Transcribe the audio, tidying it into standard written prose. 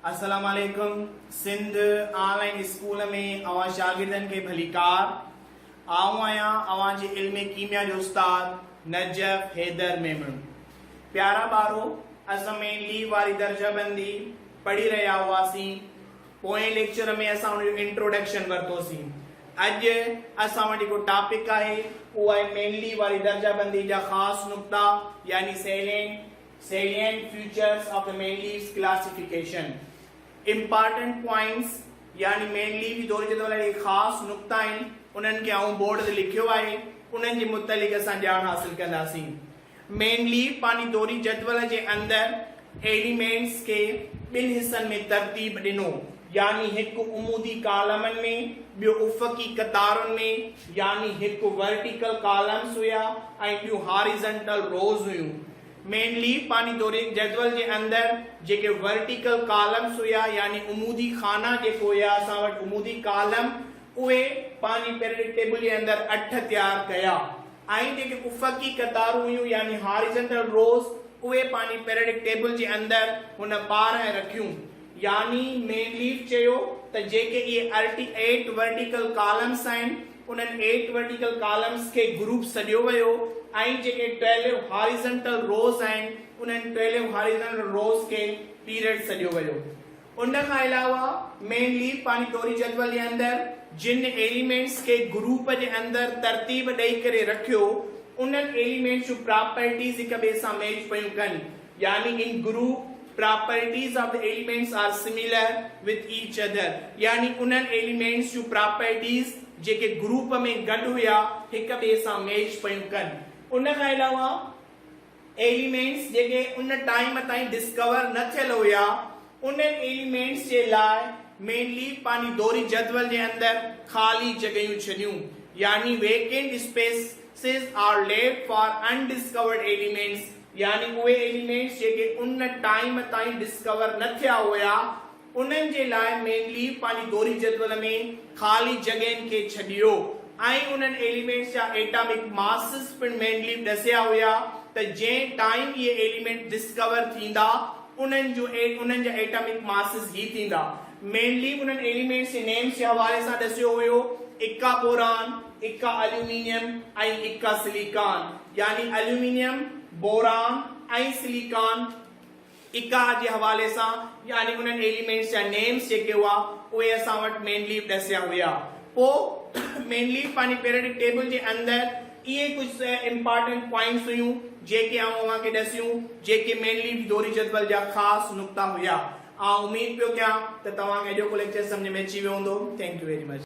अस्सलाम वालेकुम। Sindh online school में अवां शागिर्दन के भलीकार आऊं आया अवां जे इल्म कीमिया जो उस्ताद नजफ हैदर मेमन। प्यारा बारो असां मेनलीव वारी दर्जाबंदी पढ़ी रहा हुआसीं। पोएं लेक्चर में असां उन इंट्रोडक्शन वरतोसीं। अज असां वटि को टॉपिक है वो है मेनलीव वारी दर्जाबंदी जा खास नुक्ता यानी salient features of the Mendleev's classification। Important points यानी मेनलीव की दौर जदवल जे खास नुक्ता आहिनि उन्हनि खे आऊं बोर्ड ते लिखियो आहे। उन्हनि जे मुतलिक़ असां ॼाण हासिल कंदासीं। मेनलीव पानी दौरी जदवल जे अंदर एलिमेंट्स के ॿिनि हिस्सनि में तरतीब ॾिनो यानी हिकु उमूदी कालमनि में ॿियो उफ़क़ी कतारुनि में यानी हिकु वर्टिकल कॉलम्स हुया ऐं ॿियूं हॉरिज़ॉन्टल रोज़ हुयूं। मेनलीव पानी दौरे जदवल जे अंदर जेके वर्टिकल कॉलम्स हुया यानी उमूदी खाना जेको हुया असां वटि उमूदी कॉलम उहे पानी पीरियडिक टेबल जे अंदर 8 तैयार कया ऐं जेके उफ़क़ी कतारूं हुयूं यानी हॉरिज़ॉन्टल रोज़ उहे पानी पीरियडिक टेबल जे अंदर हुन 12 रखियूं। यानी मेनलीव चयो त जेके ये 8 वर्टिकल कॉलम्स आहिनि उन्हनि 8 वर्टिकल कॉलम्स के ग्रुप सॼो वियो ऐं जेके 12 हॉरिज़ॉन्टल रोज़ आहिनि उन्हनि 12 हॉरिज़ॉन्टल रोज़ के पीरियड सॼो वियो। उन खां अलावा मेनलीव पानी दौरी जदवल जे अंदर जिन एलिमेंट्स के ग्रुप जे अंदर तरतीब ॾेई करे रखियो उन्हनि एलिमेंट्स जूं प्रॉपर्टीज हिक ॿिए सां मैच पियूं कनि यानी इन group properties of the elements are similar with each other यानी उन्हनि एलिमेंट्स जूं प्रॉपर्टीज जेके ग्रुप में गॾु हुया हिक ॿिए सां मैच पियूं कनि। उन खां अलावा एलिमेंट्स जेके उन टाइम ताईं डिस्कवर न थियल हुया उन्हनि एलिमेंट्स जे लाइ मेनलीव पानी दौरी जदवल जे अंदर खाली जॻहियूं छॾियूं यानी vacant spaces are left for undiscovered elements यानी उहे एलिमेंट्स जेके उन टाइम ताईं डिस्कवर न थिया हुया उन्हनि जे लाइ मेनलीव पानी दौरी जदवल में खाली जॻहियुनि खे छॾियो ऐं उन्हनि एलिमेंट्स जा एटॉमिक मासिस पिण मेनलीव ॾसिया हुया त जंहिं टाइम इहे एलिमेंट डिस्कवर थींदा उन्हनि जा एटॉमिक मासिस ही थींदा। मेनलीव उन्हनि एलिमेंट्स जे नेम्स जे हवाले सां ॾसियो हुयो इक्का बोरान, इक्का एल्यूमिनियम ऐं इक्का सिलिकॉन यानी एल्यूमिनियम, बोरान ऐं सिलिकॉन इक्का जे हवाले सां यानी उन्हनि एलिमेंट्स जा नेम्स जेके हुआ उहे असां वटि मेनलीव ॾसिया हुया। पोइ मेनलीव पानी पीरियडिक टेबल जे अंदर इहे कुझु इंपॉर्टेंट पॉइंट्स हुयूं जेके आऊं अव्हां खे ॾसियूं जेके मेनलीव दौरी जदवल जा ख़ास नुक्ता हुया। उम्मीद पियो कयां त तव्हांखे अॼोको लेक्चर सम्झ में अची वियो हूंदो। Thank U very much.